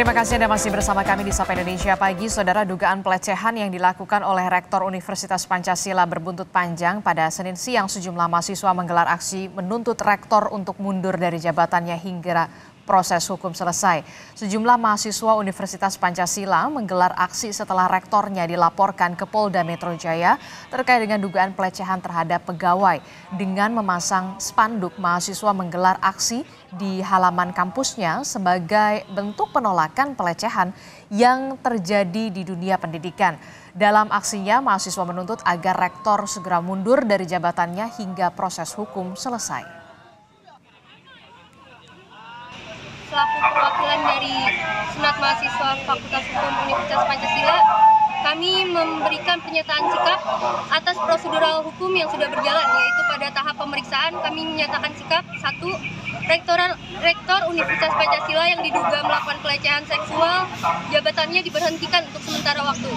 Terima kasih Anda masih bersama kami di Sapa Indonesia Pagi. Saudara, dugaan pelecehan yang dilakukan oleh Rektor Universitas Pancasila berbuntut panjang. Pada Senin siang, sejumlah mahasiswa menggelar aksi menuntut rektor untuk mundur dari jabatannya hingga proses hukum selesai. Sejumlah mahasiswa Universitas Pancasila menggelar aksi setelah rektornya dilaporkan ke Polda Metro Jaya terkait dengan dugaan pelecehan terhadap pegawai. Dengan memasang spanduk, mahasiswa menggelar aksi di halaman kampusnya sebagai bentuk penolakan pelecehan yang terjadi di dunia pendidikan. Dalam aksinya, mahasiswa menuntut agar rektor segera mundur dari jabatannya hingga proses hukum selesai. Selaku perwakilan dari Senat Mahasiswa Fakultas Hukum Universitas Pancasila, kami memberikan pernyataan sikap atas prosedural hukum yang sudah berjalan, yaitu pada tahap pemeriksaan kami menyatakan sikap 1. Rektor Universitas Pancasila yang diduga melakukan pelecehan seksual, jabatannya diberhentikan untuk sementara waktu.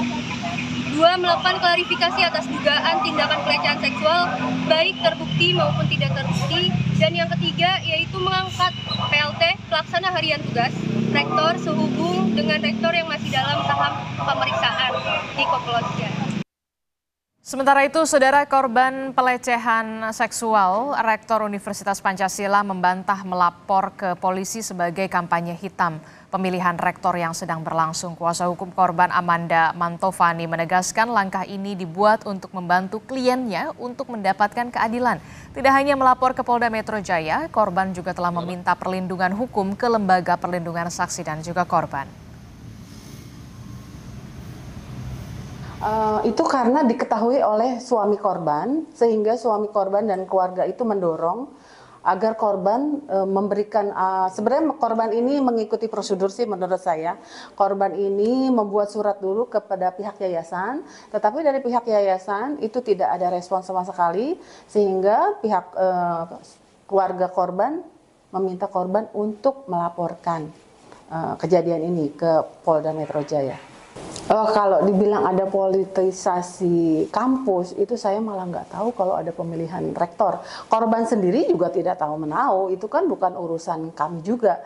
2. Melakukan klarifikasi atas dugaan tindakan pelecehan seksual, baik terbukti maupun tidak terbukti. Dan yang ketiga, yaitu mengangkat PLT, pelaksana harian tugas, rektor sehubung dengan rektor yang masih dalam tahap pemeriksaan di kepolisian. Sementara itu, saudara, korban pelecehan seksual, Rektor Universitas Pancasila membantah melapor ke polisi sebagai kampanye hitam pemilihan rektor yang sedang berlangsung. Kuasa hukum korban Amanda Mantovani menegaskan langkah ini dibuat untuk membantu kliennya untuk mendapatkan keadilan. Tidak hanya melapor ke Polda Metro Jaya, korban juga telah meminta perlindungan hukum ke Lembaga Perlindungan Saksi dan juga Korban. Itu karena diketahui oleh suami korban, sehingga suami korban dan keluarga itu mendorong agar korban memberikan, sebenarnya korban ini mengikuti prosedur sih menurut saya. Korban ini membuat surat dulu kepada pihak yayasan, tetapi dari pihak yayasan itu tidak ada respon sama sekali, sehingga pihak keluarga korban meminta korban untuk melaporkan kejadian ini ke Polda Metro Jaya. Kalau dibilang ada politisasi kampus, itu saya malah nggak tahu kalau ada pemilihan rektor. Korban sendiri juga tidak tahu menahu, itu kan bukan urusan kami juga.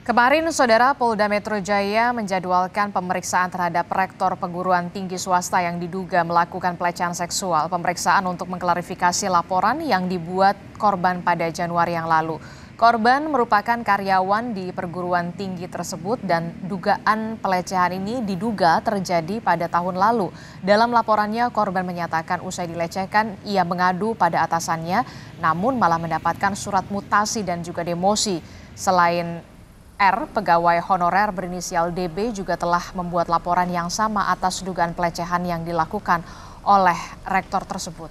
Kemarin, saudara, Polda Metro Jaya menjadwalkan pemeriksaan terhadap rektor perguruan tinggi swasta yang diduga melakukan pelecehan seksual. Pemeriksaan untuk mengklarifikasi laporan yang dibuat korban pada Januari yang lalu. Korban merupakan karyawan di perguruan tinggi tersebut dan dugaan pelecehan ini diduga terjadi pada tahun lalu. Dalam laporannya, korban menyatakan usai dilecehkan ia mengadu pada atasannya, namun malah mendapatkan surat mutasi dan juga demosi. Selain R, pegawai honorer berinisial DB juga telah membuat laporan yang sama atas dugaan pelecehan yang dilakukan oleh rektor tersebut.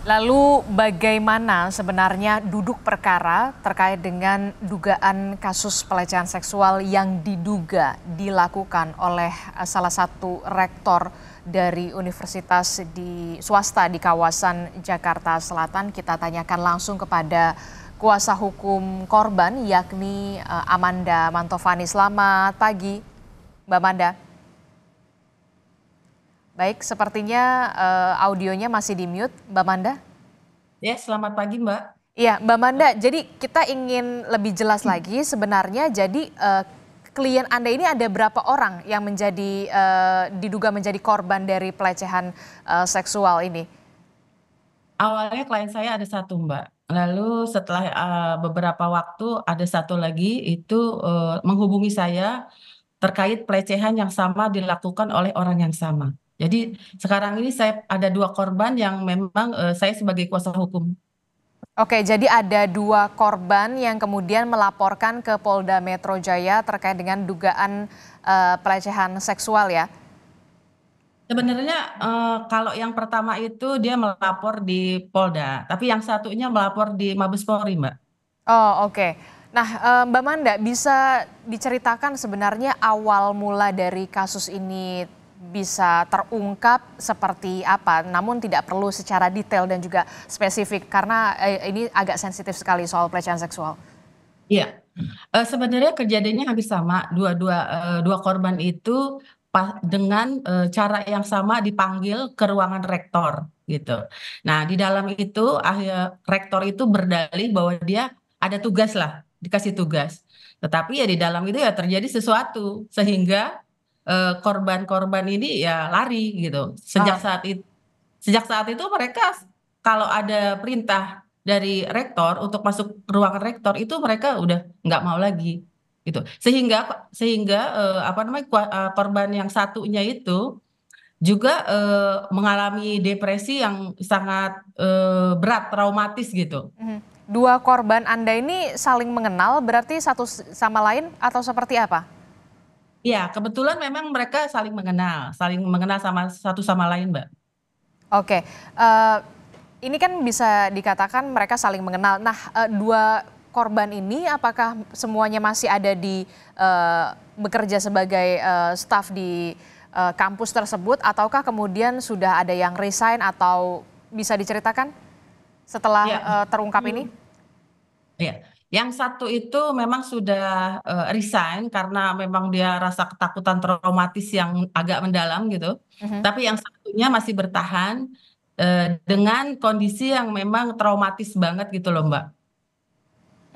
Lalu bagaimana sebenarnya duduk perkara terkait dengan dugaan kasus pelecehan seksual yang diduga dilakukan oleh salah satu rektor dari universitas di swasta di kawasan Jakarta Selatan? Kita tanyakan langsung kepada kuasa hukum korban yakni Amanda Mantovani. Selamat pagi, Mbak Amanda. Baik, sepertinya audionya masih di-mute, Mbak Manda. Ya, selamat pagi, Mbak. Iya, Mbak Manda, jadi kita ingin lebih jelas lagi sebenarnya, jadi klien Anda ini ada berapa orang yang menjadi diduga menjadi korban dari pelecehan seksual ini? Awalnya klien saya ada satu, Mbak. Lalu setelah beberapa waktu ada satu lagi itu menghubungi saya terkait pelecehan yang sama dilakukan oleh orang yang sama. Jadi sekarang ini saya ada 2 korban yang memang saya sebagai kuasa hukum. Oke, jadi ada 2 korban yang kemudian melaporkan ke Polda Metro Jaya terkait dengan dugaan pelecehan seksual ya? Sebenarnya kalau yang pertama itu dia melapor di Polda, tapi yang satunya melapor di Mabes Polri, Mbak. Oh, oke. Nah, Mbak Manda, bisa diceritakan sebenarnya awal mula dari kasus ini bisa terungkap seperti apa, namun tidak perlu secara detail dan juga spesifik karena ini agak sensitif sekali soal pelecehan seksual. Iya, sebenarnya kejadiannya hampir sama. Dua korban itu dengan cara yang sama dipanggil ke ruangan rektor gitu. Nah, di dalam itu rektor itu berdalih bahwa dia ada tugas lah, dikasih tugas. Tetapi ya di dalam itu ya terjadi sesuatu sehingga korban-korban ini ya lari gitu. Oh, Sejak saat itu mereka kalau ada perintah dari rektor untuk masuk ke ruangan rektor itu mereka udah nggak mau lagi gitu. Sehingga apa namanya korban yang satunya itu juga mengalami depresi yang sangat berat, traumatis gitu. mhm. Dua korban Anda ini saling mengenal, berarti satu sama lain atau seperti apa? Ya, kebetulan memang mereka saling mengenal sama satu sama lain, Mbak. Oke, ini kan bisa dikatakan mereka saling mengenal. Nah, dua korban ini apakah semuanya masih ada di bekerja sebagai staf di kampus tersebut, ataukah kemudian sudah ada yang resign atau bisa diceritakan setelah Ya, terungkap ini? ya. Yang satu itu memang sudah resign karena memang dia rasa ketakutan traumatis yang agak mendalam gitu. Mhm. Tapi yang satunya masih bertahan dengan kondisi yang memang traumatis banget gitu loh, Mbak.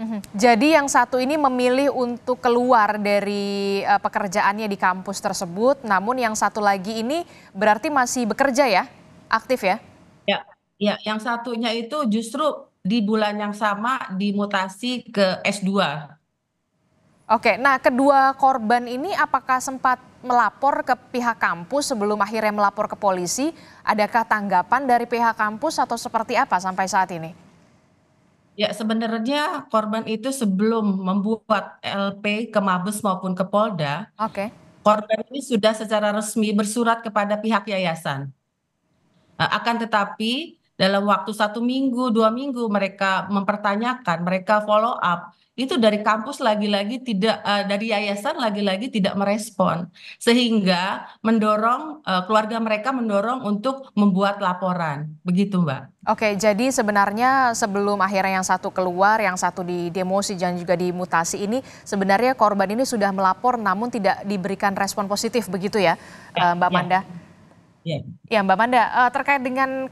Mhm. Jadi yang satu ini memilih untuk keluar dari pekerjaannya di kampus tersebut, namun yang satu lagi ini berarti masih bekerja ya, aktif ya? Ya, ya, yang satunya itu justru di bulan yang sama dimutasi ke S2. Oke, nah kedua korban ini apakah sempat melapor ke pihak kampus sebelum akhirnya melapor ke polisi? Adakah tanggapan dari pihak kampus atau seperti apa sampai saat ini? Ya, sebenarnya korban itu sebelum membuat LP ke Mabes maupun ke Polda, Oke. korban ini sudah secara resmi bersurat kepada pihak yayasan. Akan tetapi dalam waktu 1 minggu, 2 minggu mereka mempertanyakan, mereka follow up, itu dari kampus lagi-lagi tidak, dari yayasan lagi-lagi tidak merespon, sehingga keluarga mereka mendorong untuk membuat laporan, begitu Mbak. Oke, jadi sebenarnya sebelum akhirnya yang satu keluar, yang satu di demosi dan juga dimutasi ini, sebenarnya korban ini sudah melapor namun tidak diberikan respon positif begitu ya, Ya, Mbak ya, Manda? ya. Ya, Mbak Manda, terkait dengan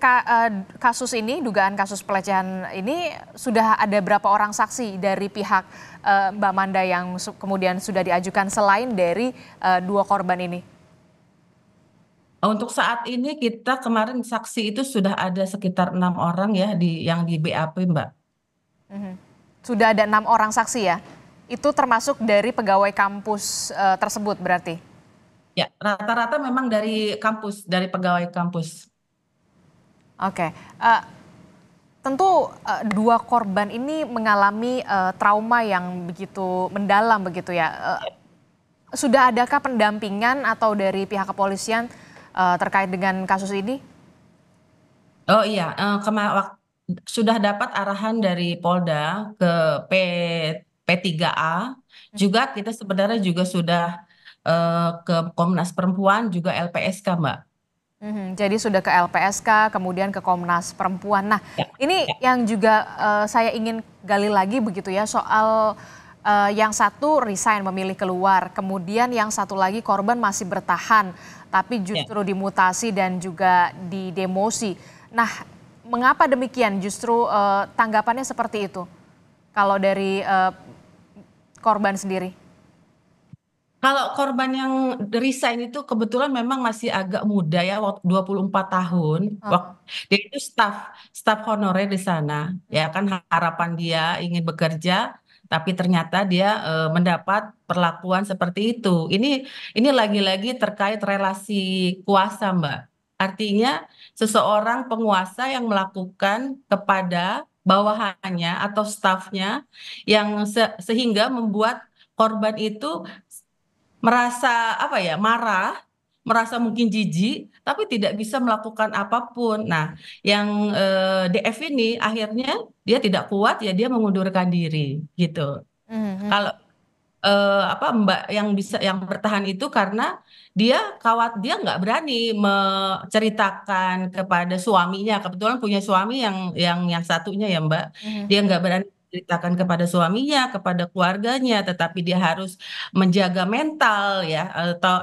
kasus ini, dugaan kasus pelecehan ini, sudah ada berapa orang saksi dari pihak Mbak Manda yang kemudian sudah diajukan selain dari dua korban ini? Untuk saat ini kita kemarin saksi itu sudah ada sekitar 6 orang ya yang di BAP Mbak. Mhm. Sudah ada 6 orang saksi ya? Itu termasuk dari pegawai kampus tersebut berarti? Ya, rata-rata memang dari kampus, dari pegawai kampus. Oke, tentu dua korban ini mengalami trauma yang begitu mendalam begitu ya. Sudah adakah pendampingan atau dari pihak kepolisian terkait dengan kasus ini? Oh iya, sudah dapat arahan dari Polda ke P P3A. Juga kita sebenarnya juga sudah ke Komnas Perempuan juga LPSK, Mbak. Mhm, jadi sudah ke LPSK, kemudian ke Komnas Perempuan. Nah, Ya, ini ya, yang juga saya ingin gali lagi begitu ya soal yang satu resign memilih keluar, kemudian yang satu lagi korban masih bertahan, tapi ya. justru dimutasi dan juga didemosi. Nah, mengapa demikian? Justru tanggapannya seperti itu. Kalau dari korban sendiri. Kalau korban yang resign itu kebetulan memang masih agak muda ya, 24 tahun. Heeh. Dia itu staf honorer di sana. Ya kan harapan dia ingin bekerja, tapi ternyata dia mendapat perlakuan seperti itu. Ini lagi-lagi terkait relasi kuasa, Mbak. Artinya seseorang penguasa yang melakukan kepada bawahannya atau stafnya yang sehingga membuat korban itu merasa apa ya, marah, merasa mungkin jijik, tapi tidak bisa melakukan apapun. Nah, yang DF ini akhirnya dia tidak kuat ya dia mengundurkan diri gitu. Mhm. Kalau apa Mbak yang bertahan itu karena dia nggak berani menceritakan kepada suaminya. Kebetulan punya suami yang satunya ya Mbak. Mhm. Dia nggak berani ceritakan kepada suaminya, kepada keluarganya, tetapi dia harus menjaga mental ya,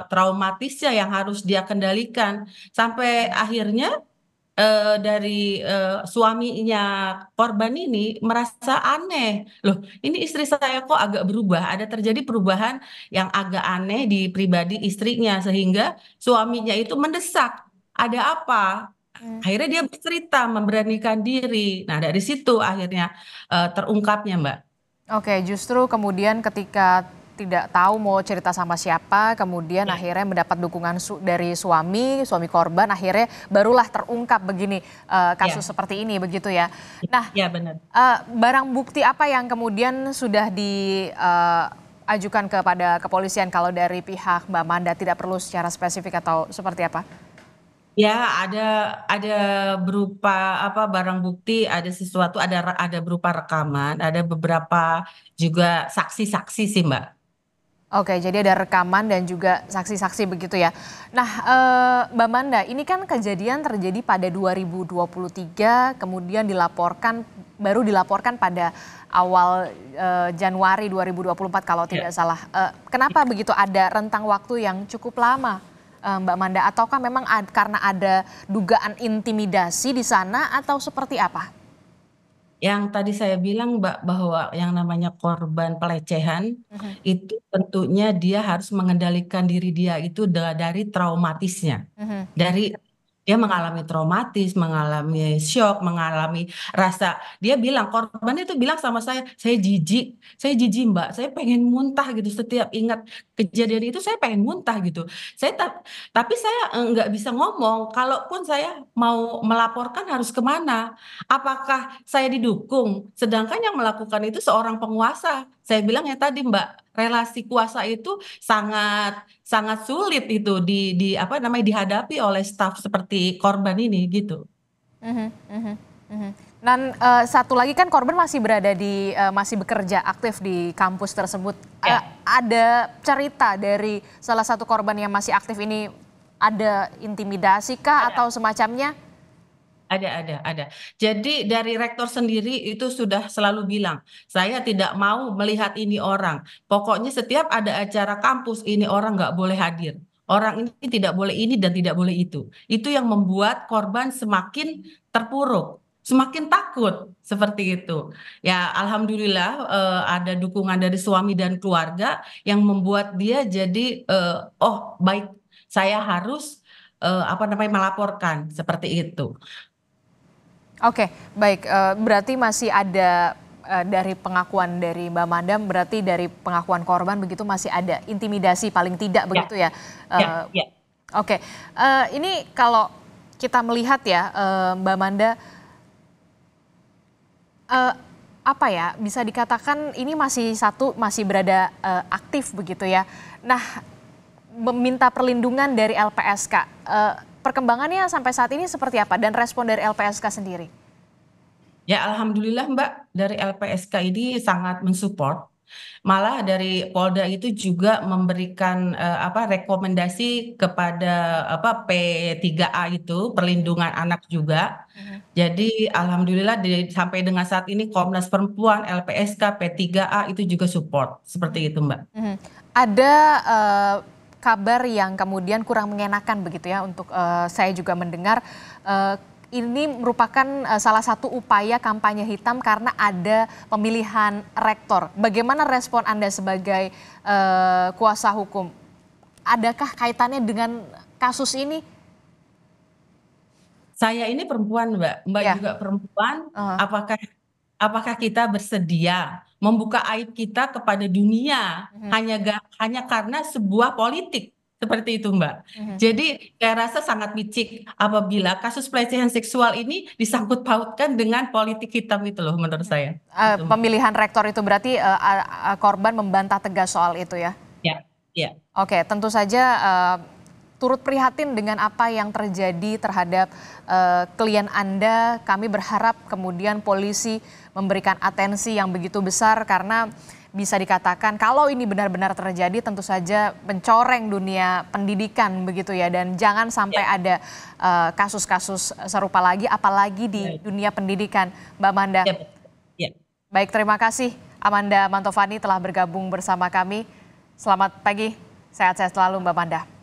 traumatisnya yang harus dia kendalikan. Sampai akhirnya dari suaminya korban ini merasa aneh. Loh, ini istri saya kok agak berubah. Ada terjadi perubahan yang agak aneh di pribadi istrinya sehingga suaminya itu mendesak. Ada apa? Hmm. Akhirnya dia bercerita, memberanikan diri. Nah, dari situ akhirnya terungkapnya, Mbak. Oke, justru kemudian ketika tidak tahu mau cerita sama siapa, kemudian Ya, akhirnya mendapat dukungan dari suami korban, akhirnya barulah terungkap begini kasus ya, seperti ini begitu ya. Nah, ya benar. barang bukti apa yang kemudian sudah diajukan kepada kepolisian kalau dari pihak Mbak Manda, tidak perlu secara spesifik atau seperti apa? Ya, ada berupa apa barang bukti, ada sesuatu, ada berupa rekaman, ada beberapa juga saksi-saksi sih, Mbak. Oke, jadi ada rekaman dan juga saksi-saksi begitu ya. Nah, Mbak Manda, ini kan kejadian terjadi pada 2023, kemudian baru dilaporkan pada awal Januari 2024 kalau Ya. tidak salah. Kenapa begitu ada rentang waktu yang cukup lama, Mbak Manda? Ataukah memang karena ada dugaan intimidasi di sana atau seperti apa? Yang tadi saya bilang, Mbak, bahwa yang namanya korban pelecehan Mhm, itu tentunya dia harus mengendalikan diri dia itu dari traumatisnya. mhm, Dari dia mengalami traumatis, mengalami shock, mengalami rasa dia bilang korbannya itu bilang sama saya jijik Mbak, saya pengen muntah gitu setiap ingat kejadian itu saya pengen muntah gitu. Saya tapi saya nggak bisa ngomong. Kalaupun saya mau melaporkan harus kemana? Apakah saya didukung? Sedangkan yang melakukan itu seorang penguasa. Saya bilang ya tadi Mbak, relasi kuasa itu sangat sangat sulit itu di apa namanya dihadapi oleh staf seperti korban ini gitu. mhm, mhm, mhm. Dan satu lagi kan korban masih masih bekerja aktif di kampus tersebut. Ya, Ada cerita dari salah satu korban yang masih aktif ini, ada intimidasi kah ada. atau semacamnya? Ada. Jadi dari rektor sendiri itu sudah selalu bilang, saya tidak mau melihat ini orang. Pokoknya setiap ada acara kampus ini orang nggak boleh hadir. Orang ini tidak boleh ini dan tidak boleh itu. Itu yang membuat korban semakin terpuruk, semakin takut seperti itu. Ya, alhamdulillah ada dukungan dari suami dan keluarga yang membuat dia jadi oh baik, saya harus apa namanya melaporkan seperti itu. Oke, baik. Berarti masih ada dari pengakuan dari Mbak Manda, berarti dari pengakuan korban begitu masih ada intimidasi paling tidak Ya, begitu ya? Eh, ya, ya. oke, ini kalau kita melihat ya, Mbak Manda, eh, apa ya, bisa dikatakan ini masih berada aktif begitu ya. Nah, meminta perlindungan dari LPSK. Perkembangannya sampai saat ini seperti apa dan respon dari LPSK sendiri? Ya, alhamdulillah Mbak, dari LPSK ini sangat mensupport. Malah dari Polda itu juga memberikan apa rekomendasi kepada apa P3A itu perlindungan anak juga. Mhm, Jadi alhamdulillah sampai dengan saat ini Komnas Perempuan, LPSK, P3A itu juga support seperti itu Mbak. mhm. Ada kabar yang kemudian kurang mengenakan begitu ya untuk saya juga mendengar eh, ini merupakan salah satu upaya kampanye hitam karena ada pemilihan rektor. Bagaimana respon Anda sebagai kuasa hukum? Adakah kaitannya dengan kasus ini? Saya ini perempuan, Mbak. Mbak Ya. juga perempuan. eh, Apakah apakah kita bersedia membuka aib kita kepada dunia mhm, hanya karena sebuah politik seperti itu, Mbak. mhm. Jadi saya rasa sangat licik apabila kasus pelecehan seksual ini disangkut pautkan dengan politik hitam itu loh menurut saya. Itu, Mbak. Pemilihan rektor itu berarti korban membantah tegas soal itu ya? Ya, ya. Oke, tentu saja turut prihatin dengan apa yang terjadi terhadap klien Anda. Kami berharap kemudian polisi memberikan atensi yang begitu besar karena bisa dikatakan kalau ini benar-benar terjadi tentu saja mencoreng dunia pendidikan begitu ya dan jangan sampai Ya, ada kasus-kasus serupa lagi apalagi di baik. dunia pendidikan, Mbak Manda. Ya, betul. Ya. Baik, terima kasih Amanda Mantovani telah bergabung bersama kami. Selamat pagi, sehat-sehat selalu Mbak Amanda.